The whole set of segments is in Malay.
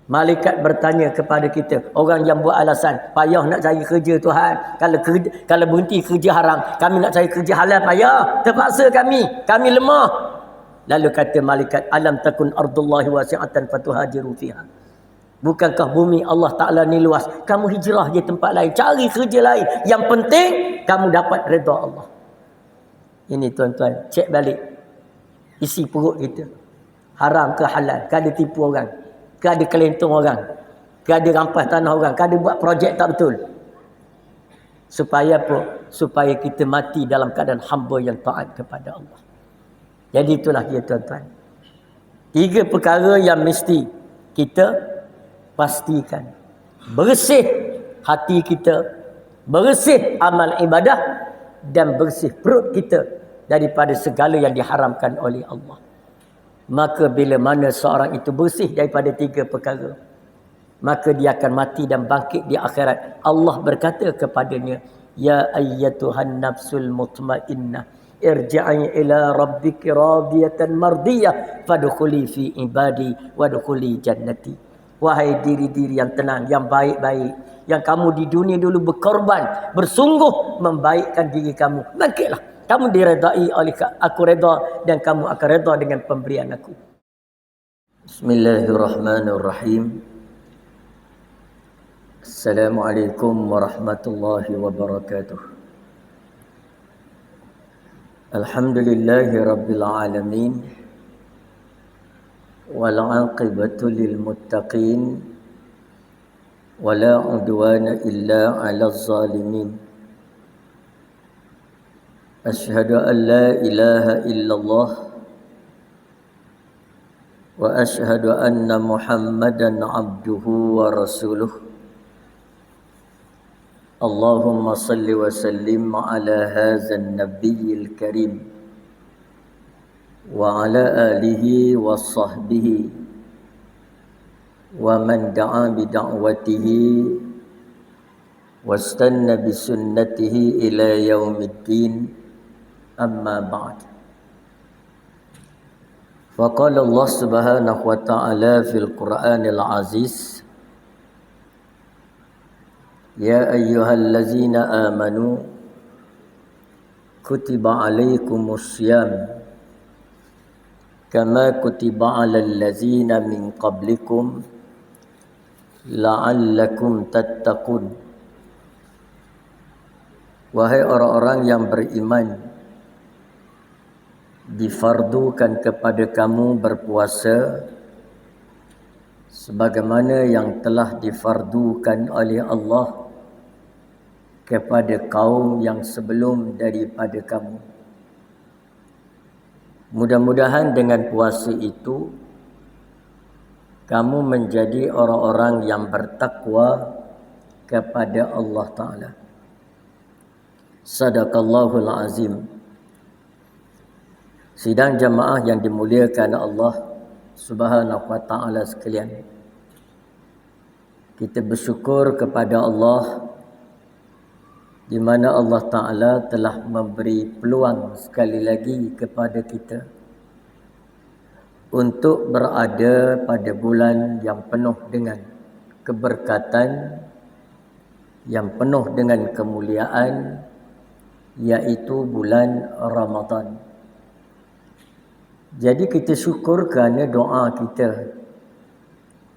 Malaikat bertanya kepada kita, orang yang buat alasan, payah nak cari kerja Tuhan. Kalau berhenti kerja haram, kami nak cari kerja halal payah. Terpaksa kami lemah. Lalu kata malaikat, alam takun ardullahi wasi'atan fatuhajiru fiha. Bukankah bumi Allah Ta'ala ni luas? Kamu hijrah je tempat lain, cari kerja lain. Yang penting kamu dapat redha Allah. Ini tuan-tuan, cek balik isi perut kita. Haram ke halal? Ke ada tipu orang? Ke ada kelentong orang? Ke ada rampas tanah orang? Ke ada buat projek tak betul? Supaya apa? Supaya kita mati dalam keadaan hamba yang taat kepada Allah. Jadi itulah dia tuan-tuan. 3 perkara yang mesti kita pastikan. Bersih hati kita, bersih amal ibadah, dan bersih perut kita daripada segala yang diharamkan oleh Allah. Maka bila mana seorang itu bersih daripada 3 perkara, maka dia akan mati dan bangkit di akhirat. Allah berkata kepadanya, ya ayyatuhan nafsul mutmainnah, irji'i ila rabbiki radiyatan mardiyah, fadkhuli fi ibadi wadkhuli jannati. Wahai diri-diri yang tenang, yang baik-baik, yang kamu di dunia dulu berkorban, bersungguh membaikkan diri kamu, bangkitlah. Kamu diredai oleh aku, redha, dan kamu akan redha dengan pemberian aku. Bismillahirrahmanirrahim. Assalamualaikum warahmatullahi wabarakatuh. Alhamdulillahi rabbil alamin. Wal 'aqibatu lil muttaqin. Wala 'udwana illa 'alal zalimin. Asyhadu an la ilaha illallah wa asyhadu anna Muhammadan abduhu wa rasuluh. Allahumma salli wa sallim ala hadzal nabiyil karim wa ala alihi wa sahbihi wa man da'a bi da'watihi wastanna bi sunnatihi ila yaumiddin. Amma ba'd. Faqala Allah subhanahu wa ta'ala fil Qur'anil Aziz, ya ayyuhallazina amanu kutiba alaikumus syiyam kama kutiba alal ladzina min qablikum la'allakum tattaqun. Wahai orang-orang yang beriman, difardukan kepada kamu berpuasa sebagaimana yang telah difardukan oleh Allah kepada kaum yang sebelum daripada kamu. Mudah-mudahan dengan puasa itu kamu menjadi orang-orang yang bertakwa kepada Allah Ta'ala. Sadaqallahul azim. Sidang jamaah yang dimuliakan Allah Subhanahu wa ta'ala sekalian, kita bersyukur kepada Allah di mana Allah Ta'ala telah memberi peluang sekali lagi kepada kita untuk berada pada bulan yang penuh dengan keberkatan, yang penuh dengan kemuliaan, iaitu bulan Ramadan. Jadi kita syukur kerana doa kita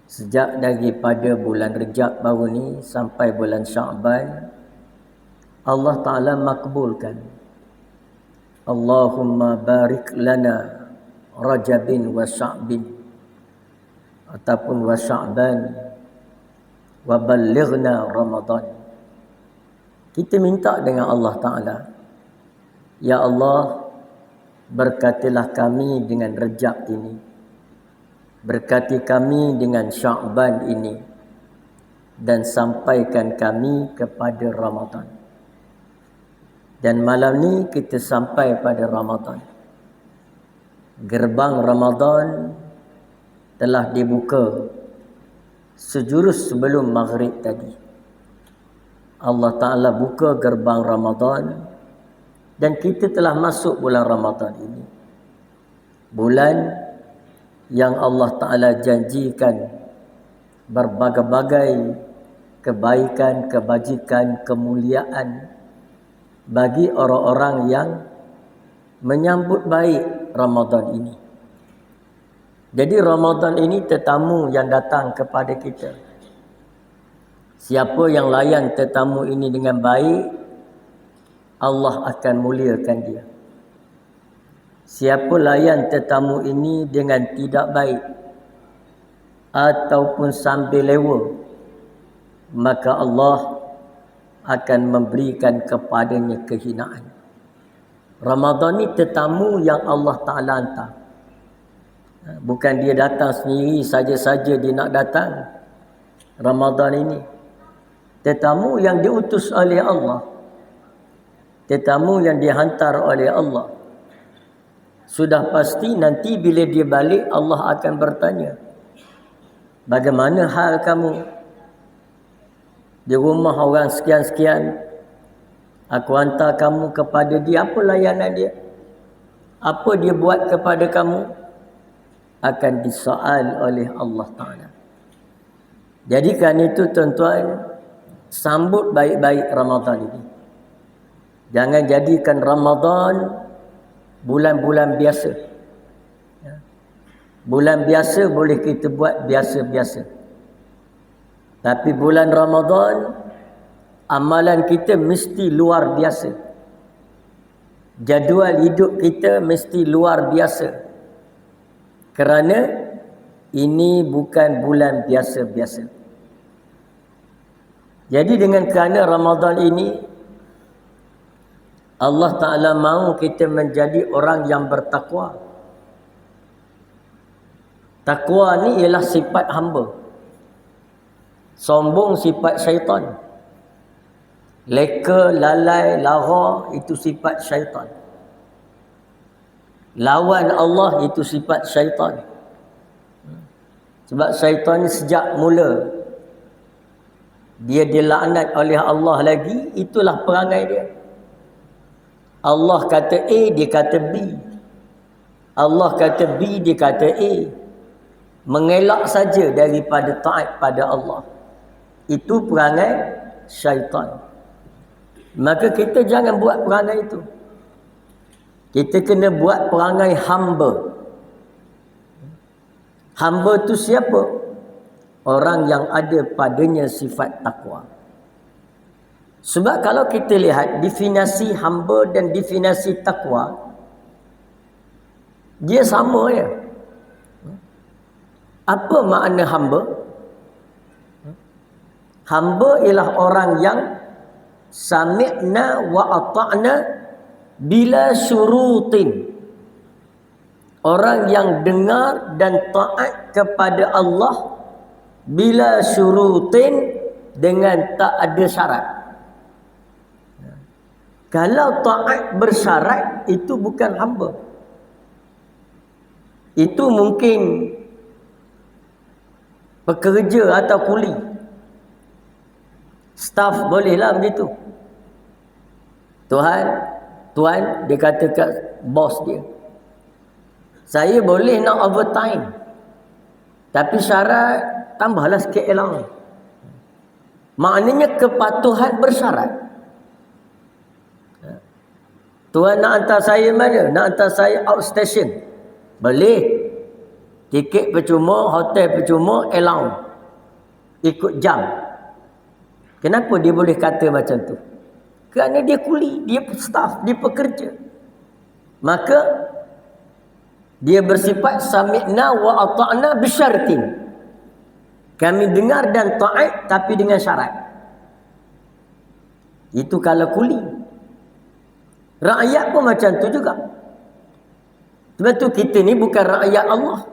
sejak daripada bulan Rejab baru ni sampai bulan Sya'ban, Allah Ta'ala makbulkan. Allahumma barik lana Rajabin wa Sya'bin, ataupun wa Sya'ban, wa ballighna Ramadan. Kita minta dengan Allah Ta'ala, ya Allah, berkatilah kami dengan Rejab ini, berkati kami dengan Sya'ban ini, dan sampaikan kami kepada Ramadan. Dan malam ni kita sampai pada Ramadan. Gerbang Ramadan telah dibuka sejurus sebelum maghrib tadi. Allah Ta'ala buka gerbang Ramadan dan kita telah masuk bulan Ramadan ini. Bulan yang Allah Ta'ala janjikan berbagai-bagai kebaikan, kebajikan, kemuliaan bagi orang-orang yang menyambut baik Ramadan ini. Jadi Ramadan ini tetamu yang datang kepada kita. Siapa yang layan tetamu ini dengan baik, Allah akan muliakan dia. Siapa layan tetamu ini dengan tidak baik ataupun sambil lewa, maka Allah akan memberikan kepadanya kehinaan. Ramadan ni tetamu yang Allah Ta'ala hantar. Bukan dia datang sendiri saja-saja dia nak datang. Ramadan ini tetamu yang diutus oleh Allah, tetamu yang dihantar oleh Allah. Sudah pasti nanti bila dia balik, Allah akan bertanya, bagaimana hal kamu di rumah orang sekian-sekian? Aku hantar kamu kepada dia, apa layanan dia? Apa dia buat kepada kamu? Akan disoal oleh Allah Ta'ala. Jadi kan itu tuan-tuan, sambut baik-baik Ramadan ini. Jangan jadikan Ramadan bulan-bulan biasa. Bulan biasa boleh kita buat biasa-biasa. Tapi bulan Ramadan, amalan kita mesti luar biasa. Jadual hidup kita mesti luar biasa. Kerana ini bukan bulan biasa-biasa. Jadi dengan kerana Ramadan ini, Allah Ta'ala mahu kita menjadi orang yang bertakwa. Takwa ni ialah sifat hamba. Sombong sifat syaitan. Leka, lalai, lara itu sifat syaitan. Lawan Allah itu sifat syaitan. Sebab syaitan ni sejak mula dia dilaknat oleh Allah lagi, itulah perangai dia. Allah kata A, dia kata B. Allah kata B, dia kata A. Mengelak saja daripada taat pada Allah. Itu perangai syaitan. Maka kita jangan buat perangai itu. Kita kena buat perangai hamba. Hamba itu siapa? Orang yang ada padanya sifat takwa. Sebab kalau kita lihat definisi hamba dan definisi takwa, dia sama ya. Apa makna hamba? Hamba ialah orang yang sami'na wa ata'na bila syurutin. Orang yang dengar dan taat kepada Allah bila syurutin, dengan tak ada syarat. Kalau taat bersyarat, itu bukan hamba. Itu mungkin pekerja atau kuli. Staff bolehlah begitu. Tuan dia kata kat bos dia, saya boleh nak overtime, tapi syarat tambahlah sikit allowance. Maknanya kepatuhan bersyarat. Tuan nak hantar saya mana? Nak hantar saya outstation. Boleh. Tiket percuma, hotel percuma, allowance. Ikut jam. Kenapa dia boleh kata macam tu? Kerana dia kuli, dia staff, dia pekerja. Maka dia bersifat sami'na wa ata'na bisyartin. Kami dengar dan taat tapi dengan syarat. Itu kalau kuli. Rakyat pun macam tu juga. Sebab tu kita ni bukan rakyat Allah.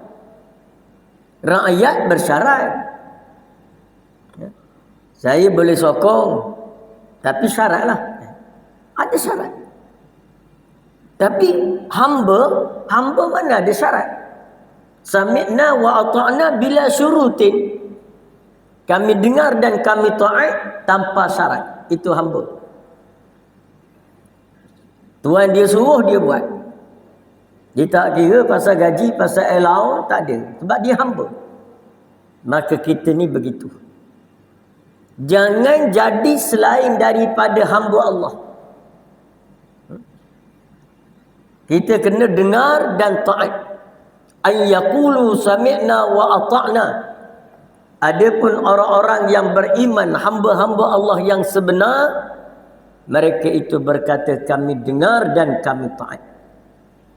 Rakyat bersyarat. Saya boleh sokong, tapi syaratlah. Ada syarat. Tapi hamba mana ada syarat? Sami'na wa ata'na bila syurutin. Kami dengar dan kami taat tanpa syarat. Itu hamba. Tuan dia suruh, dia buat. Dia tak kira pasal gaji, pasal allowance, tak ada. Sebab dia hamba. Maka kita ni begitu. Jangan jadi selain daripada hamba Allah. Kita kena dengar dan taat. An yaqulu sami'na wa ata'na. Adapun orang-orang yang beriman, hamba-hamba Allah yang sebenar, mereka itu berkata kami dengar dan kami taat.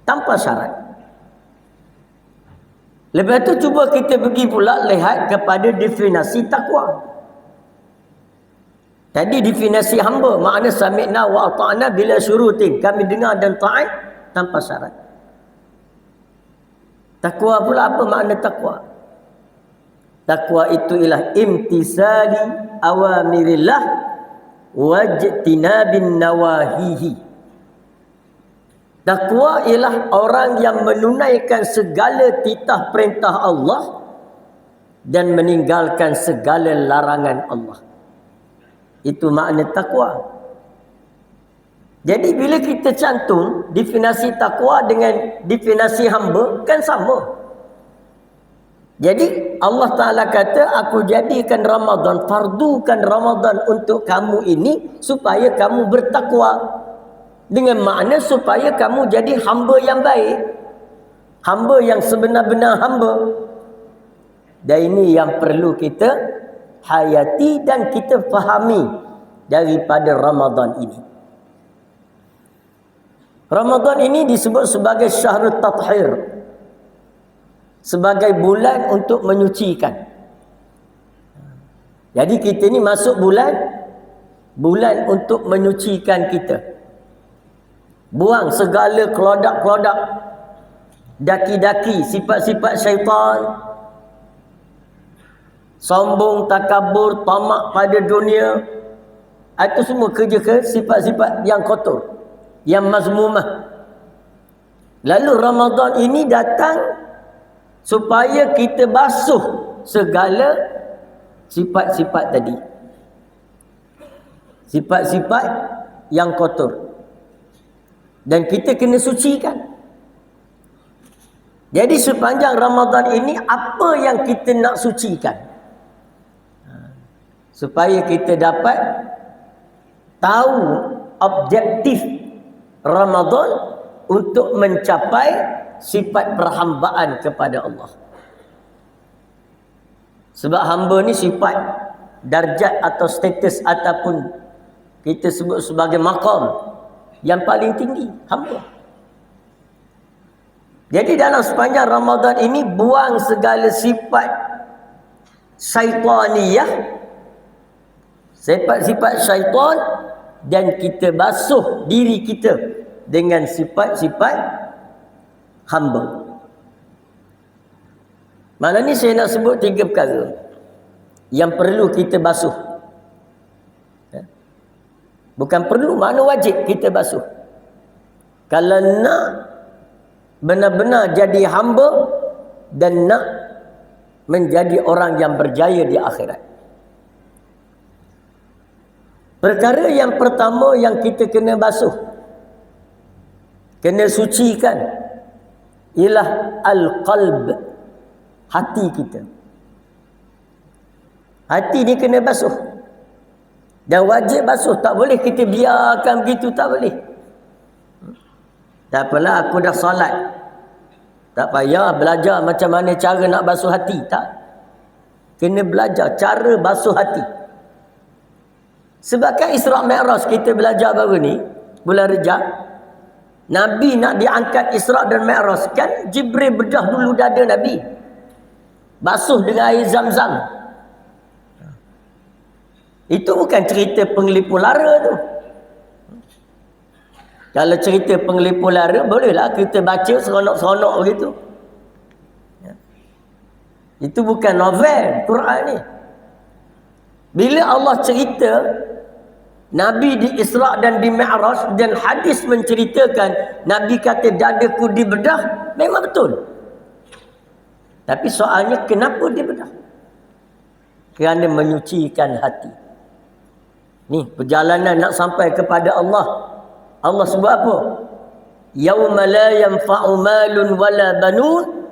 Tanpa syarat. Lepas tu cuba kita pergi pula lihat kepada definisi takwa. Tadi definisi hamba, makna sami'na wa ata'na bila syurutin. Kami dengar dan taat tanpa syarat. Takwa pula apa makna takwa? Takwa itu ialah imtisali awamirillah wajtinabin nawahihi. Takwa ialah orang yang menunaikan segala titah perintah Allah dan meninggalkan segala larangan Allah. Itu makna takwa. Jadi bila kita cantum definisi takwa dengan definisi hamba kan sama. Jadi Allah Ta'ala kata aku jadikan Ramadan, fardukan Ramadan untuk kamu ini supaya kamu bertakwa. Dengan makna supaya kamu jadi hamba yang baik. Hamba yang sebenar-benar hamba. Dan ini yang perlu kita hayati dan kita fahami daripada Ramadan ini. Ramadan ini disebut sebagai Syahrul Tathhir, sebagai bulan untuk menyucikan. Jadi kita ni masuk bulan untuk menyucikan kita. Buang segala kelodak-kelodak, daki-daki, sifat-sifat syaitan, sombong, takabur, tamak pada dunia. Itu semua kerja ke sifat-sifat yang kotor, yang mazmumah. Lalu Ramadan ini datang supaya kita basuh segala sifat-sifat tadi. Sifat-sifat yang kotor. Dan kita kena sucikan. Jadi sepanjang Ramadan ini apa yang kita nak sucikan? Supaya kita dapat tahu objektif Ramadan untuk mencapai sifat perhambaan kepada Allah. Sebab hamba ni sifat, darjat atau status ataupun kita sebut sebagai maqam yang paling tinggi, hamba. Jadi dalam sepanjang Ramadan ini buang segala sifat syaitaniyah, sifat-sifat syaitan, dan kita basuh diri kita dengan sifat-sifat hamba. Malam ni saya nak sebut 3 perkara yang perlu kita basuh. Bukan perlu, makna wajib kita basuh. Kalau nak benar-benar jadi hamba dan nak menjadi orang yang berjaya di akhirat. Perkara yang pertama yang kita kena basuh, kena sucikan, ialah al-qalb, hati kita. Hati ni kena basuh. Dan wajib basuh. Tak boleh kita biarkan begitu, tak boleh. Tak apalah, aku dah solat, tak payah belajar macam mana cara nak basuh hati. Tak. Kena belajar cara basuh hati. Sebabkan Isra' Mi'raj kita belajar baru ni, bulan Rejab, Nabi nak diangkat Isra' dan Mi'raj, kan Jibril bedah dulu dada Nabi, basuh dengan air Zam-Zam. Itu bukan cerita penglipu lara tu. Kalau cerita penglipu lara, bolehlah kita baca seronok-seronok begitu. Itu bukan novel Quran ni. Bila Allah cerita Nabi di Isra' dan di Mi'raj, dan hadis menceritakan Nabi kata dadaku dibedah, memang betul. Tapi soalnya kenapa dia bedah? Kerana menyucikan hati. Ni perjalanan nak sampai kepada Allah. Allah sebut apa? Yauma la yanfa'u malun wala banun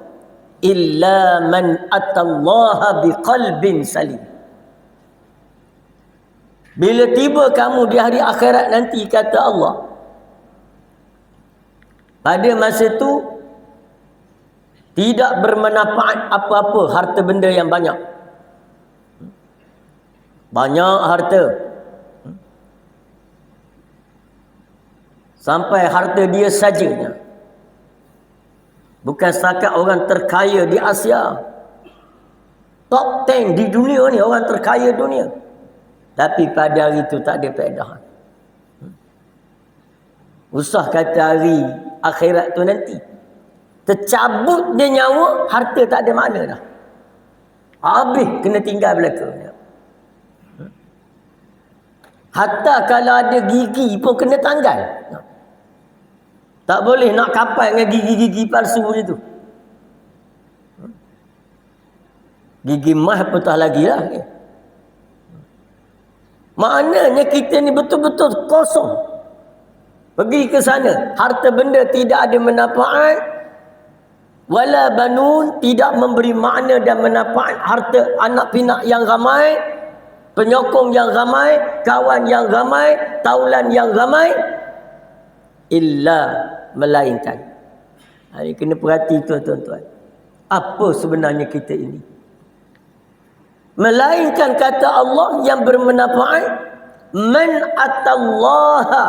illa man atallaha biqalbin salim. Bila tiba kamu di hari akhirat nanti, kata Allah, pada masa tu tidak bermanfaat apa-apa harta benda yang banyak. Banyak harta. Sampai harta dia sajanya. Bukan setakat orang terkaya di Asia. Top 10 di dunia ni, orang terkaya dunia. Tapi pada hari itu tak ada faedah. Usah kata hari akhirat tu nanti. Tercabut dia nyawa, harta tak ada makna dah. Habis kena tinggal belaka. Hatta kalau ada gigi pun kena tanggal. Tak boleh nak kapal dengan gigi-gigi palsu itu. Gigi emas petah lagi lah. Maknanya kita ni betul-betul kosong. Pergi ke sana, harta benda tidak ada manfaat. Wala banun, tidak memberi makna dan manfaat. Harta anak pinak yang ramai, penyokong yang ramai, kawan yang ramai, taulan yang ramai, illa melainkan. Ini kena perhati tuan-tuan. Apa sebenarnya kita ini? Melainkan kata Allah yang bermanfaat, man atallaha,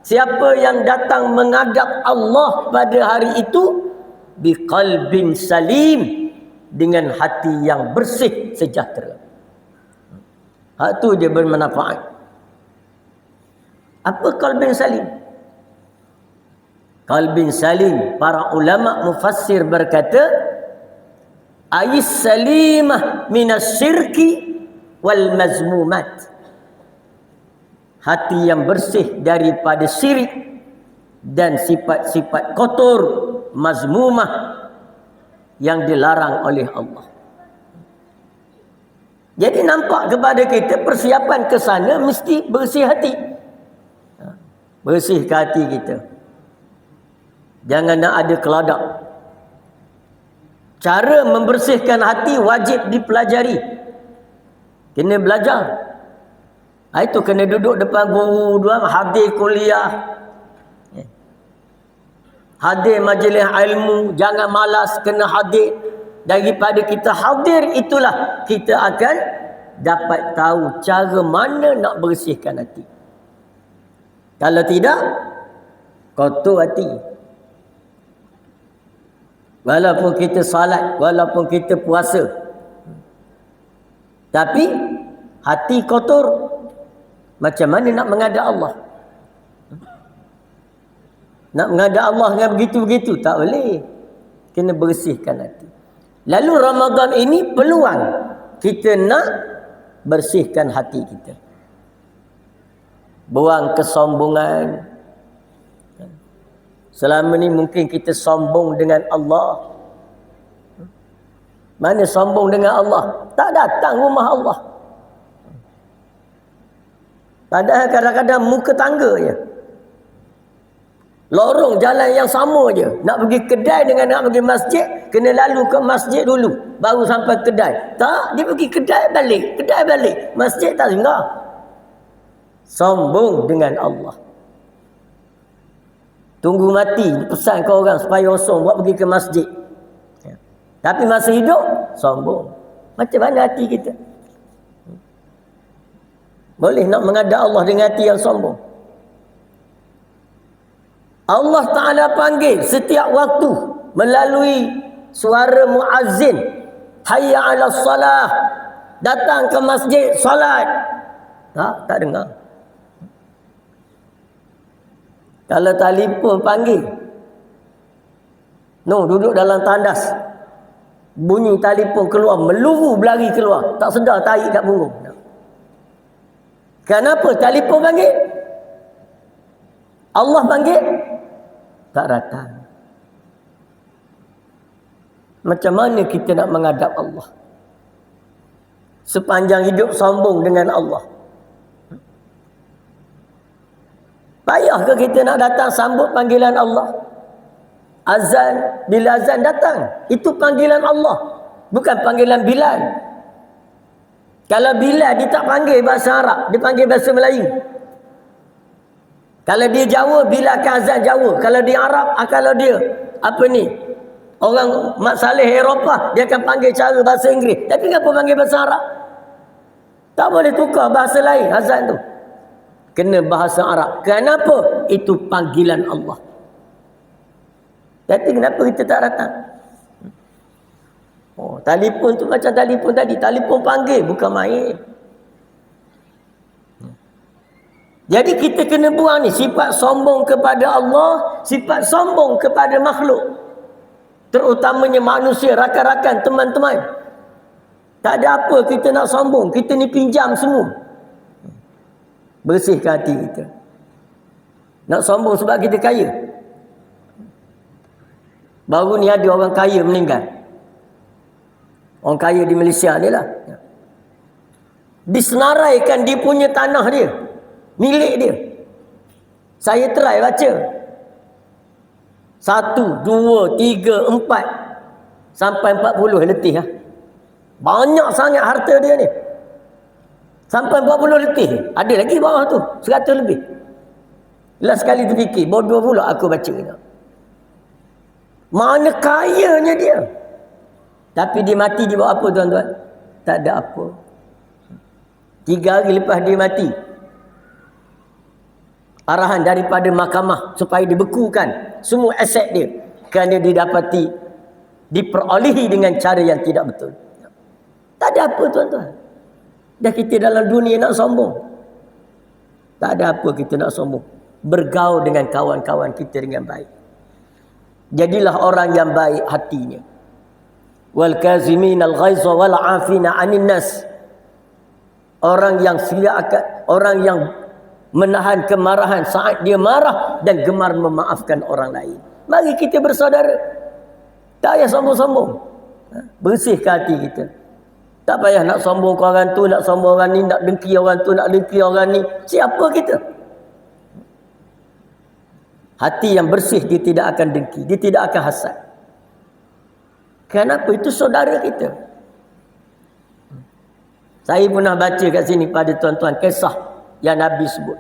siapa yang datang menghadap Allah pada hari itu, biqalbin salim, dengan hati yang bersih sejahtera. Hak tu dia bermanfaat. Apa qalbin salim? Qalbin salim, para ulama mufassir berkata, ais salimah minas syirki wal mazmumat. Hati yang bersih daripada syirik dan sifat-sifat kotor, mazmumah, yang dilarang oleh Allah. Jadi nampak kepada kita persiapan ke sana mesti bersih hati. Bersih ke hati kita. Jangan nak ada keladak. Cara membersihkan hati wajib dipelajari. Kena belajar. Itu kena duduk depan guru, hadir kuliah, hadir majlis ilmu. Jangan malas, kena hadir. Daripada kita hadir, itulah kita akan dapat tahu cara mana nak bersihkan hati. Kalau tidak, kotor hati. Walaupun kita salat, walaupun kita puasa, tapi hati kotor, macam mana nak menghadap Allah? Nak menghadap Allah dengan begitu-begitu, tak boleh. Kena bersihkan hati. Lalu Ramadan ini peluang kita nak bersihkan hati kita. Buang kesombongan. Selama ni mungkin kita sombong dengan Allah. Mana sombong dengan Allah? Tak datang rumah Allah. Padahal kadang-kadang muka tangga je. Lorong jalan yang sama je. Nak pergi kedai dengan nak pergi masjid, kena lalu ke masjid dulu, baru sampai kedai. Tak, dia pergi kedai balik, masjid tak singgah. Sombong dengan Allah. Tunggu mati, pesan ke orang supaya kosong buat pergi ke masjid. Tapi masa hidup, sombong. Macam mana hati kita? Boleh nak menghadap Allah dengan hati yang sombong? Allah Ta'ala panggil setiap waktu melalui suara muazzin, hayya 'alas salah, datang ke masjid solat. Tak dengar. Kalau telefon panggil, duduk dalam tandas, bunyi telefon keluar, meluru berlari keluar, tak sedar tarik kat punggung. Kenapa telefon panggil? Allah panggil, tak datang. Macam mana kita nak menghadap Allah? Sepanjang hidup sombong dengan Allah. Payah ke kita nak datang sambut panggilan Allah? Azan, bila azan datang, itu panggilan Allah, bukan panggilan Bilal. Kalau Bilal dia tak panggil bahasa Arab, dia panggil bahasa Melayu. Kalau dia Jawa, Bilal akan azan Jawa. Kalau dia Arab, kalau dia apa ni, orang Mak Saleh Eropah, dia akan panggil cara bahasa Inggeris. Tapi kenapa panggil bahasa Arab? Tak boleh tukar bahasa lain azan tu. Kena bahasa Arab. Kenapa? Itu panggilan Allah. Tapi kenapa kita tak datang? Oh, telefon tu macam telefon tadi. Telefon panggil, bukan main. Jadi kita kena buang ni sifat sombong kepada Allah, sifat sombong kepada makhluk. Terutamanya manusia, rakan-rakan, teman-teman. Tak ada apa kita nak sombong. Kita ni pinjam semua. Bersihkan hati kita. Nak sombong sebab kita kaya. Baru ni ada orang kaya meninggal. Orang kaya di Malaysia ni lah. Disenaraikan dia punya tanah dia. Milik dia. Saya try baca. 1, 2, 3, 4 sampai 40 letih lah. Banyak sangat harta dia ni. Sampai 40 letih. Ada lagi bawah tu 100 lebih. Last sekali terfikir, bodoh pula aku baca ni. Mana kayanya dia. Tapi dia mati dia buat apa tuan-tuan? Tak ada apa. 3 hari lepas dia mati, arahan daripada mahkamah supaya dibekukan semua aset dia, kerana didapati diperolehi dengan cara yang tidak betul. Tak ada apa tuan-tuan. Dah kita dalam dunia nak sombong. Tak ada apa kita nak sombong. Bergaul dengan kawan-kawan kita dengan baik. Jadilah orang yang baik hatinya. Wal kaziminal ghaiza wal 'afina 'anil nas. Orang yang orang yang menahan kemarahan saat dia marah dan gemar memaafkan orang lain. Mari kita bersaudara. Tak payah sombong-sombong. Bersihkan hati kita. Tak payah nak sombong ke orang tu, nak sombong orang ni, nak dengki orang tu, nak dengki orang ni. Siapa kita? Hati yang bersih dia tidak akan dengki, dia tidak akan hasad. Kenapa? Itu saudara kita. Saya pernah baca kat sini pada tuan-tuan kisah yang Nabi sebut.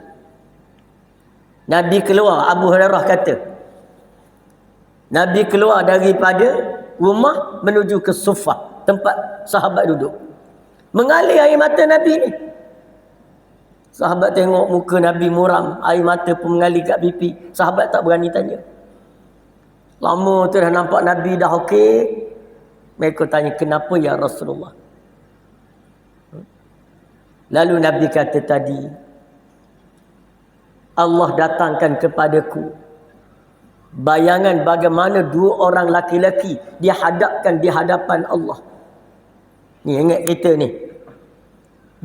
Nabi keluar, Abu Hurairah kata, Nabi keluar daripada rumah menuju ke Sufah, tempat sahabat duduk. Mengalir air mata Nabi ni. Sahabat tengok muka Nabi muram, air mata pun mengalir kat pipi. Sahabat tak berani tanya. Lama tu dah nampak Nabi dah okey. Mereka tanya, kenapa ya Rasulullah? Lalu Nabi kata tadi, Allah datangkan kepadaku bayangan bagaimana 2 orang laki-laki dihadapkan di hadapan Allah. Ni ingat kita ni.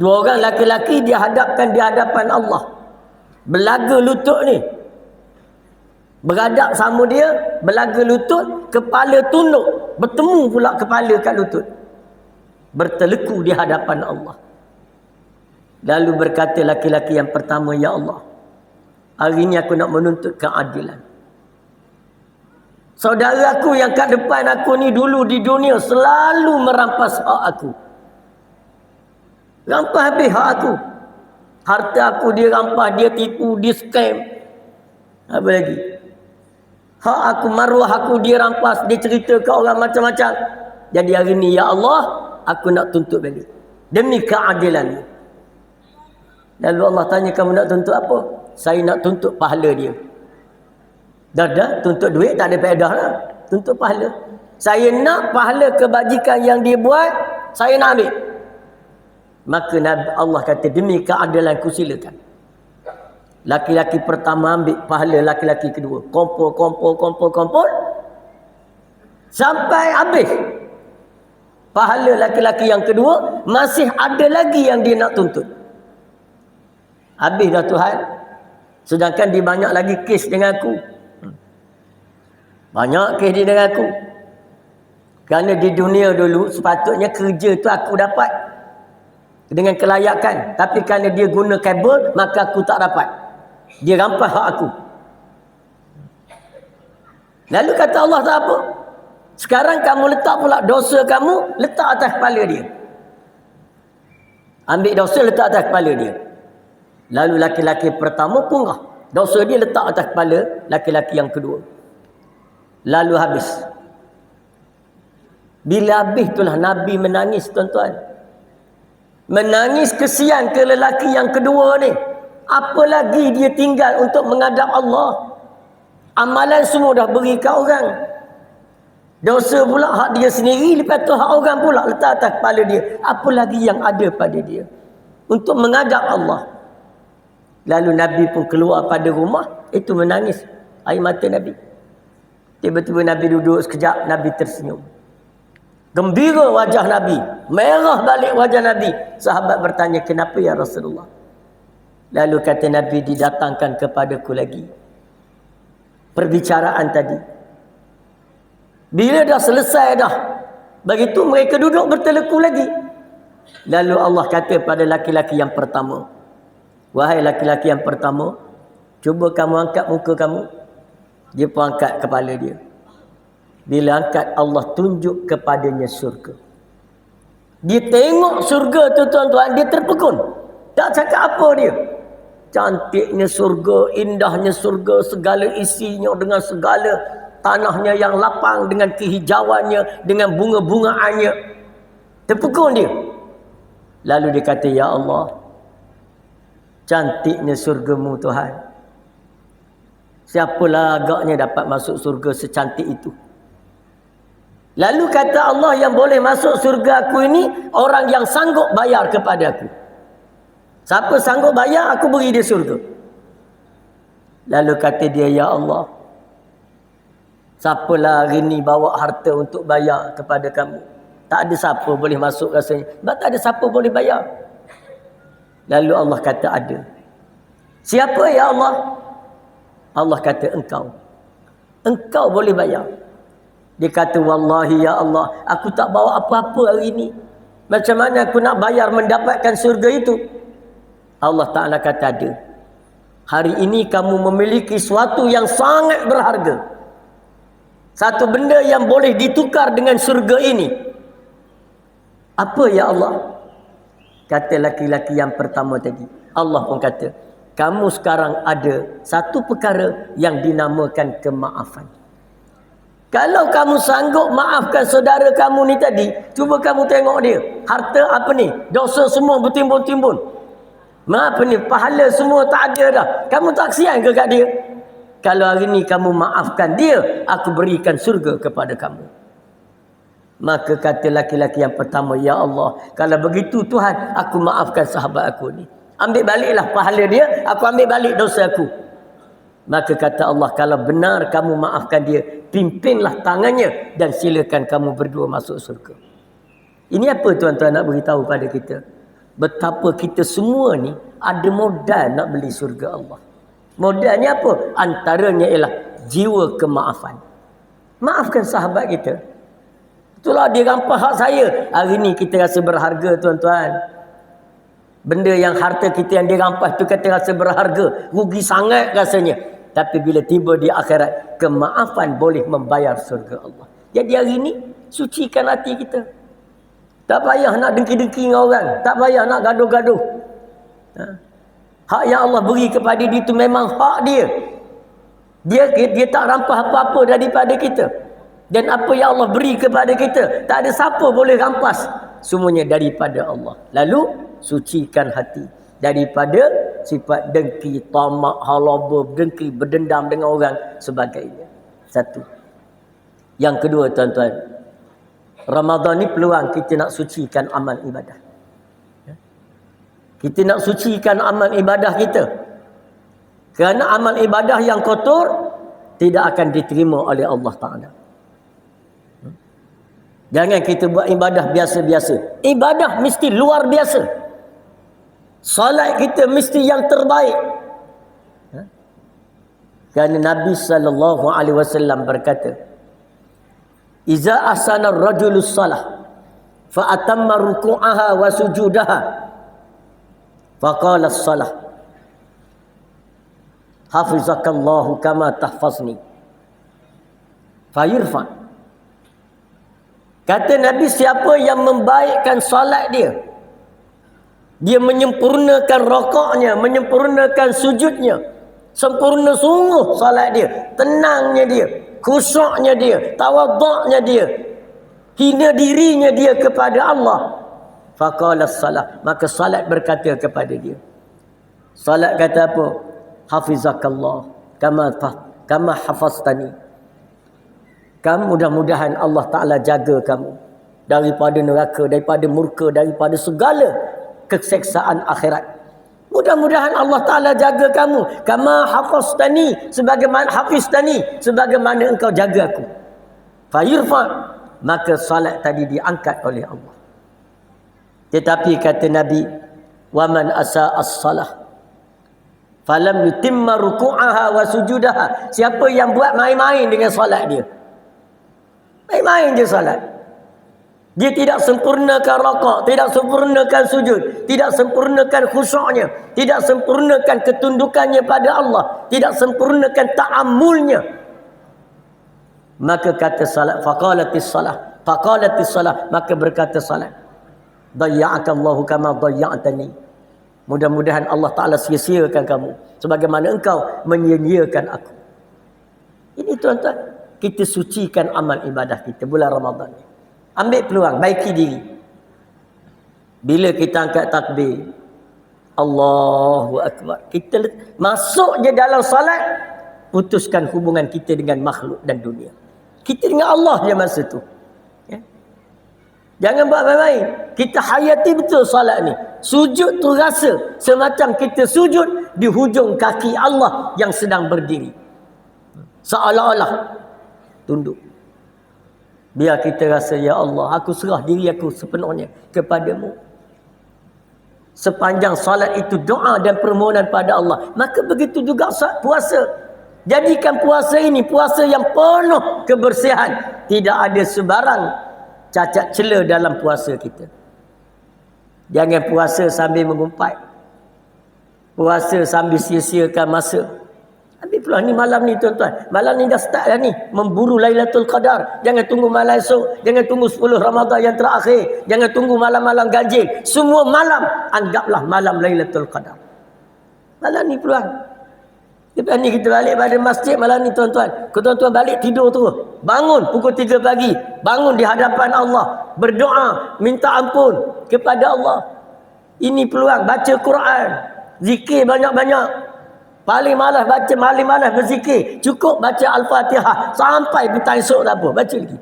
2 orang laki-laki dihadapkan di hadapan Allah. Belaga lutut ni. Beradab sama dia, belaga lutut, kepala tunduk, bertemu pula kepala kat lutut. Berteleku di hadapan Allah. Lalu berkata laki-laki yang pertama, ya Allah, hari ini aku nak menuntut keadilan. Saudaraku yang kat depan aku ni dulu di dunia selalu merampas hak aku. Rampas habis hak aku. Harta aku dia rampas, dia tipu, dia scam. Apa lagi? Hak aku, maruah aku dia rampas, dia cerita ke orang macam-macam. Jadi hari ni, ya Allah, aku nak tuntut balik. Demi keadilan. Lalu Allah tanya, kamu nak tuntut apa? Saya nak tuntut pahala dia. Dah, tuntut duit tak ada faedah lah. Tuntut pahala. Saya nak pahala kebajikan yang dia buat, saya nak ambil. Maka Allah kata, demi keadilan ku silakan. Laki-laki pertama ambil pahala laki-laki kedua. Kompol. Sampai habis. Pahala laki-laki yang kedua, masih ada lagi yang dia nak tuntut. Habis dah Tuhan. Sedangkan dia banyak lagi kes dengan aku. Banyak kes dia dengan aku. Kerana di dunia dulu, sepatutnya kerja tu aku dapat dengan kelayakan. Tapi kerana dia guna kabel, maka aku tak dapat. Dia rampas hak aku. Lalu kata Allah tak apa. Sekarang kamu letak pula dosa kamu, letak atas kepala dia. Ambil dosa letak atas kepala dia. Lalu laki-laki pertama punggah. Dosa dia letak atas kepala laki-laki yang kedua. Lalu habis. Bila habis itulah Nabi menangis, tuan-tuan. Menangis kesian ke lelaki yang kedua ni. Apa lagi dia tinggal untuk menghadap Allah? Amalan semua dah beri ke orang. Dosa pula hak dia sendiri, lepas tu hak orang pula letak atas kepala dia. Apa lagi yang ada pada dia untuk menghadap Allah? Lalu Nabi pun keluar pada rumah, itu menangis. Air mata Nabi. Tiba-tiba Nabi duduk sekejap, Nabi tersenyum. Gembira wajah Nabi, merah balik wajah Nabi. Sahabat bertanya, kenapa ya Rasulullah? Lalu kata Nabi, didatangkan kepadaku lagi perbicaraan tadi. Bila dah selesai dah, begitu mereka duduk berteleku lagi. Lalu Allah kata pada laki-laki yang pertama, wahai laki-laki yang pertama, cuba kamu angkat muka kamu. Dia pun angkat kepala dia. Bila angkat, Allah tunjuk kepadanya surga. Dia tengok surga tu, tuan-tuan, dia terpegun. Tak cakap apa dia. Cantiknya surga, indahnya surga, segala isinya dengan segala tanahnya yang lapang, dengan kehijauannya, dengan bunga-bungaannya. Terpegun dia. Lalu dia kata, ya Allah, cantiknya surgamu Tuhan. Siapalah agaknya dapat masuk surga secantik itu? Lalu kata Allah, yang boleh masuk surga aku ini orang yang sanggup bayar kepada aku. Siapa sanggup bayar, aku beri dia surga. Lalu kata dia, ya Allah, siapalah hari ni bawa harta untuk bayar kepada kamu? Tak ada siapa boleh masuk rasanya. Sebab tak ada siapa boleh bayar. Lalu Allah kata, ada. Siapa ya Allah? Allah kata, engkau. Engkau boleh bayar. Dia kata, wallahi ya Allah, aku tak bawa apa-apa hari ini. Macam mana aku nak bayar mendapatkan surga itu? Allah Ta'ala kata, ada. Hari ini kamu memiliki sesuatu yang sangat berharga. Satu benda yang boleh ditukar dengan surga ini. Apa ya Allah? Kata laki-laki yang pertama tadi. Allah pun kata, kamu sekarang ada satu perkara yang dinamakan kemaafan. Kalau kamu sanggup maafkan saudara kamu ni tadi, cuba kamu tengok dia. Harta apa ni? Dosa semua bertimbun-timbun. Apa ni? Pahala semua tak ada dah. Kamu tak kesian ke kat dia? Kalau hari ni kamu maafkan dia, aku berikan surga kepada kamu. Maka kata laki-laki yang pertama, ya Allah, kalau begitu Tuhan, aku maafkan sahabat aku ni. Ambil baliklah pahala dia, aku ambil balik dosa aku. Maka kata Allah, kalau benar kamu maafkan dia, pimpinlah tangannya dan silakan kamu berdua masuk surga. Ini apa tuan-tuan nak beritahu pada kita? Betapa kita semua ni ada modal nak beli surga Allah. Modalnya apa? Antaranya ialah jiwa kemaafan. Maafkan sahabat kita. Itulah dia rampas hak saya. Hari ni kita rasa berharga, tuan-tuan. Benda yang harta kita yang dirampas tu kita rasa berharga. Rugi sangat rasanya. Tapi bila tiba di akhirat, kemaafan boleh membayar surga Allah. Jadi hari ini, sucikan hati kita. Tak payah nak dengki-dengki dengan orang. Tak payah nak gaduh-gaduh. Hak yang Allah beri kepada dia itu memang hak dia. Dia tak rampas apa-apa daripada kita. Dan apa yang Allah beri kepada kita, tak ada siapa boleh rampas. Semuanya daripada Allah. Lalu, sucikan hati. Daripada sifat dengki, tamak, halaba, dengki, berdendam dengan orang sebagainya. Satu. Yang kedua, tuan-tuan, Ramadan ni peluang kita nak sucikan amal ibadah. Kita nak sucikan amal ibadah kita. Kerana amal ibadah yang kotor tidak akan diterima oleh Allah Ta'ala. Jangan kita buat ibadah biasa-biasa. Ibadah mesti luar biasa. Salat kita mesti yang terbaik. Kerana Nabi SAW berkata, Iza ahsana ar-rajulu salah fa atamma ruku'aha wa sujudaha fa qala as-salah hafizakallahu kama tahfazni. Fayurfa. Kata Nabi, siapa yang membaikkan solat dia, dia menyempurnakan rakaatnya, menyempurnakan sujudnya, sempurna sungguh solat dia, tenangnya dia, khusyuknya dia, tawaduknya dia, hina dirinya dia kepada Allah. Faqala salat, maka salat berkata kepada dia. Salat kata apa? Hafizakallah kama hafaztani. Kamu, mudah-mudahan Allah Ta'ala jaga kamu daripada neraka, daripada murka, daripada segala keseksaan akhirat. Mudah-mudahan Allah Ta'ala jaga kamu. Kama hafaztani, sebagaimana engkau jaga aku. Fayurfa, maka salat tadi diangkat oleh Allah. Tetapi kata Nabi, waman asa'a as-salah falam yutimma ruku'aha wa sujudaha. Siapa yang buat main-main dengan salat dia, main-main je salat, dia tidak sempurnakan rakaat, tidak sempurnakan sujud, tidak sempurnakan khusyuknya, tidak sempurnakan ketundukannya pada Allah, tidak sempurnakan ta'ammulnya, maka kata salat, faqalatis salah, maka berkata salat, dayya'akallahu kama dayya'tani. Mudah-mudahan Allah Ta'ala sia-siakan kamu sebagaimana engkau menyia-nyiakan aku. Ini tuan-tuan, kita sucikan amal ibadah kita bulan Ramadan ni. Ambil peluang, baiki diri. Bila kita angkat takbir, Allahu Akbar, kita masuk je dalam salat, putuskan hubungan kita dengan makhluk dan dunia. Kita dengan Allah je masa tu. Ya? Jangan buat main-main. Kita hayati betul salat ni. Sujud tu rasa semacam kita sujud di hujung kaki Allah yang sedang berdiri. Seolah-olah tunduk. Biar kita rasa, ya Allah, aku serah diri aku sepenuhnya kepadamu. Sepanjang salat itu doa dan permohonan pada Allah. Maka begitu juga puasa. Jadikan puasa ini puasa yang penuh kebersihan. Tidak ada sebarang cacat cela dalam puasa kita. Jangan puasa sambil mengumpat. Puasa sambil sia-siakan masa. Ambil peluang ni malam ni tuan-tuan. Malam ni dah start dah ni. Memburu Lailatul Qadar. Jangan tunggu malam esok. Jangan tunggu 10 Ramadan yang terakhir. Jangan tunggu malam-malam ganjil. Semua malam anggaplah malam Lailatul Qadar. Malam ni peluang. Lepas ni kita balik pada masjid malam ni tuan-tuan. Tuan-tuan balik tidur tu. Bangun pukul 3 pagi. Bangun di hadapan Allah. Berdoa. Minta ampun kepada Allah. Ini peluang. Baca Quran. Zikir banyak-banyak. Paling malas baca, paling malas berzikir. Cukup baca Al-Fatihah. Sampai petang esok tak apa. Baca lagi.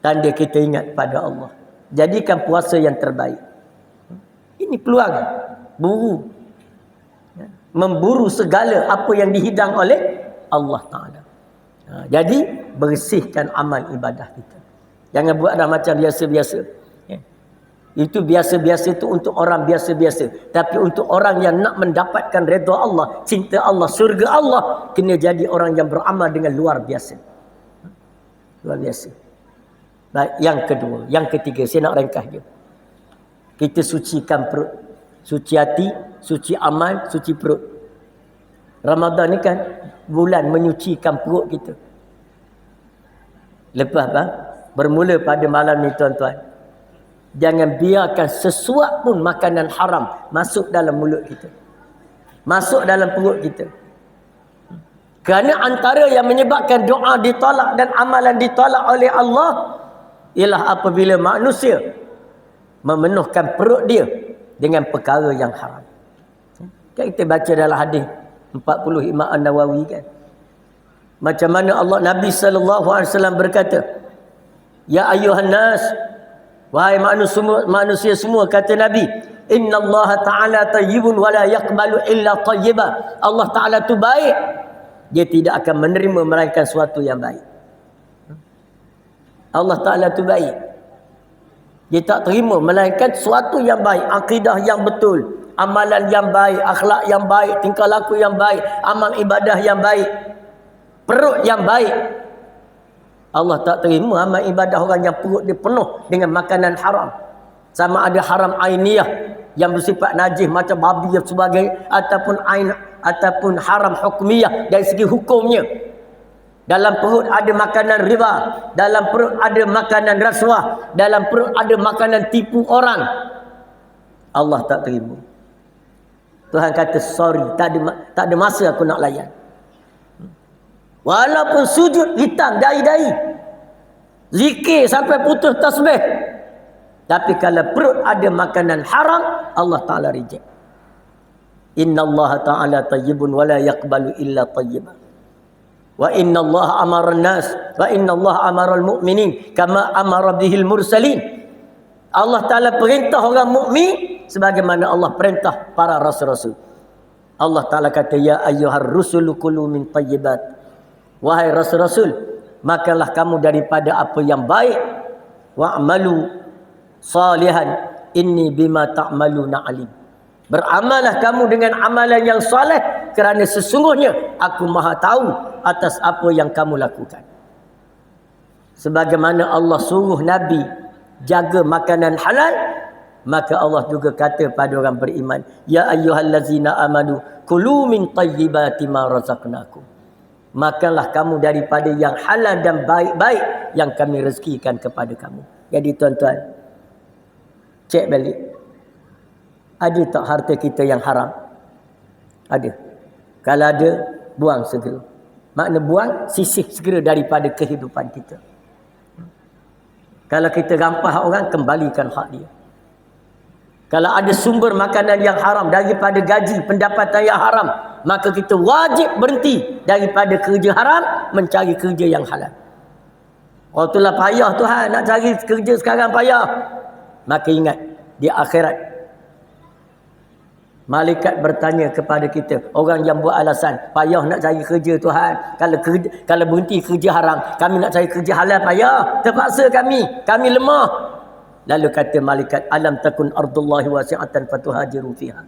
Tanda kita ingat pada Allah. Jadikan puasa yang terbaik. Ini peluang. Buru. Memburu segala apa yang dihidang oleh Allah Ta'ala. Jadi bersihkan amal ibadah kita. Jangan buat dah macam biasa-biasa. Itu biasa-biasa itu untuk orang biasa-biasa. Tapi untuk orang yang nak mendapatkan redha Allah, cinta Allah, surga Allah, kena jadi orang yang beramal dengan luar biasa. Luar biasa. Baik, yang kedua, yang ketiga, saya nak ringkas je. Kita sucikan perut. Suci hati, suci amal, suci perut. Ramadan ni kan bulan menyucikan perut kita. Lepas bermula pada malam ni tuan-tuan, jangan biarkan sesuap pun makanan haram masuk dalam mulut kita, masuk dalam perut kita. Kerana antara yang menyebabkan doa ditolak dan amalan ditolak oleh Allah ialah apabila manusia memenuhkan perut dia dengan perkara yang haram. Kan kita baca dalam hadis 40 Imam An-Nawawi kan. Macam mana Allah Nabi SAW berkata, ya ayuhan nas, wahai manusia semua, kata Nabi, inna Allah Ta'ala tayyibun wa la yaqbalu illa tayyiba. Allah Ta'ala tu baik, dia tidak akan menerima melainkan sesuatu yang baik. Allah Ta'ala tu baik, dia tak terima melainkan sesuatu yang baik, akidah yang betul, amalan yang baik, akhlak yang baik, tingkah laku yang baik, amal ibadah yang baik, perut yang baik. Allah tak terima amal ibadah orang yang perut dia penuh dengan makanan haram. Sama ada haram ainiyah yang bersifat najis macam babi dan sebagainya, ataupun haram hukmiyah dari segi hukumnya. Dalam perut ada makanan riba, dalam perut ada makanan rasuah, dalam perut ada makanan tipu orang. Allah tak terima. Tuhan kata sorry, tak ada masa aku nak layan. Walaupun sujud hitam dahi-dahi, zikir sampai putus tasbih, tapi kalau perut ada makanan haram, Allah Ta'ala reject. Inna Allah Ta'ala tayyibun wa la yaqbalu illa tayyiban. Wa inna Allah amara nas wa inna Allah amara al-mu'minin kama amara bihil mursalin. Allah Ta'ala perintah orang mukmin sebagaimana Allah perintah para rasul-rasul. Allah Ta'ala kata, ya ayyuhar rusulu kulu min tayyibat. Wahai rasul-rasul, makanlah kamu daripada apa yang baik. Wa'malu salihan inni bima ta'maluna alim. Beramallah kamu dengan amalan yang soleh, kerana sesungguhnya aku maha tahu atas apa yang kamu lakukan. Sebagaimana Allah suruh Nabi jaga makanan halal, maka Allah juga kata pada orang beriman, ya ayyuhallazina amanu kulu min tayyibati ma razaqnakum. Makanlah kamu daripada yang halal dan baik-baik yang kami rezekikan kepada kamu. Jadi tuan-tuan, cek balik. Ada tak harta kita yang haram? Ada. Kalau ada, buang segera. Makna buang, sisih segera daripada kehidupan kita. Kalau kita rampah orang, kembalikan hak dia. Kalau ada sumber makanan yang haram daripada gaji, pendapatan yang haram, maka kita wajib berhenti daripada kerja haram, mencari kerja yang halal. Oh, itulah payah Tuhan, nak cari kerja sekarang payah. Maka ingat, di akhirat, malaikat bertanya kepada kita, orang yang buat alasan, payah nak cari kerja Tuhan, kalau berhenti kerja haram, kami nak cari kerja halal payah, terpaksa kami lemah. Lalu kata malaikat, alam takun ardullahi wasi'atan fatuhajiru fiha.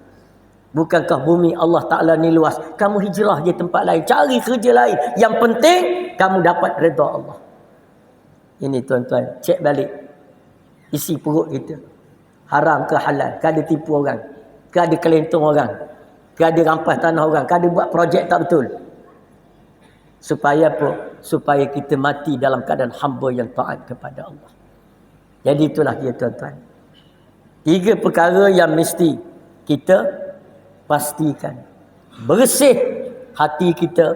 Bukankah bumi Allah Ta'ala ni luas, kamu hijrah je tempat lain, cari kerja lain, yang penting kamu dapat redha Allah. Ini tuan-tuan, cek balik isi perut kita, haram ke halal, ke ada tipu orang, ke ada kelentong orang, ke ada rampas tanah orang, ke ada buat projek tak betul. Supaya apa? Supaya kita mati dalam keadaan hamba yang taat kepada Allah. Jadi itulah dia tuan-tuan, 3 perkara yang mesti kita pastikan. Bersih hati kita,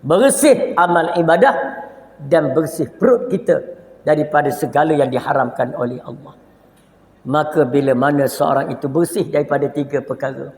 bersih amal ibadah, dan bersih perut kita daripada segala yang diharamkan oleh Allah. Maka bila mana seorang itu bersih daripada 3 perkara,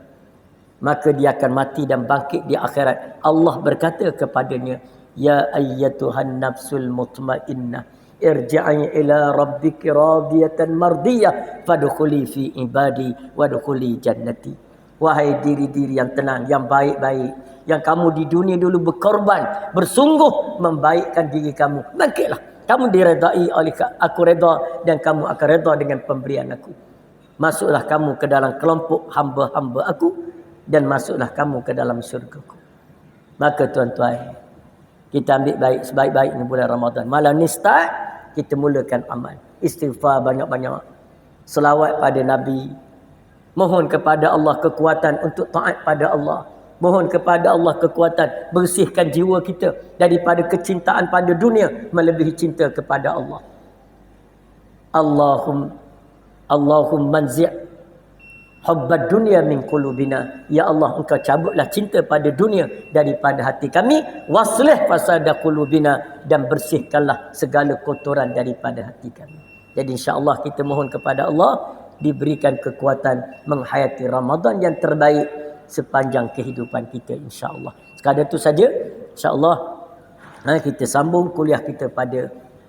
maka dia akan mati dan bangkit di akhirat. Allah berkata kepadanya, ya ayyatuhan nafsul mutmainnah, irji'i ila rabbiki radiyatan mardiyah fadkhuli fi ibadi wadkhuli jannati. Wahai diri-diri yang tenang, yang baik-baik, yang kamu di dunia dulu berkorban, bersungguh membaikkan diri kamu, bangkitlah. Kamu diredai oleh aku, redha, dan kamu akan redha dengan pemberian aku. Masuklah kamu ke dalam kelompok hamba-hamba aku, dan masuklah kamu ke dalam syurgaku. Maka tuan-tuan, kita ambil baik sebaik-baiknya bulan Ramadan. Malam ni start, kita mulakan amal. Istighfar banyak-banyak. Selawat pada Nabi. Mohon kepada Allah kekuatan untuk taat pada Allah. Mohon kepada Allah kekuatan bersihkan jiwa kita daripada kecintaan pada dunia melebihi cinta kepada Allah. Allahumma manzi' hubbad dunya min qulubina. Ya Allah, engkau cabutlah cinta pada dunia daripada hati kami. Waslih fasada qulubina, dan bersihkanlah segala kotoran daripada hati kami. Jadi insya-Allah kita mohon kepada Allah diberikan kekuatan menghayati Ramadan yang terbaik sepanjang kehidupan kita, insya-Allah. Sekadar itu saja, insya-Allah. Kita sambung kuliah kita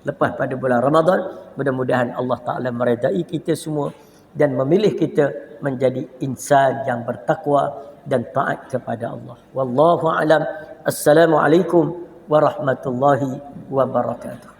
lepas pada bulan Ramadan. Mudah-mudahan Allah Ta'ala meredai kita semua dan memilih kita menjadi insan yang bertakwa dan taat kepada Allah. Wallahu a'lam. Assalamualaikum warahmatullahi wabarakatuh.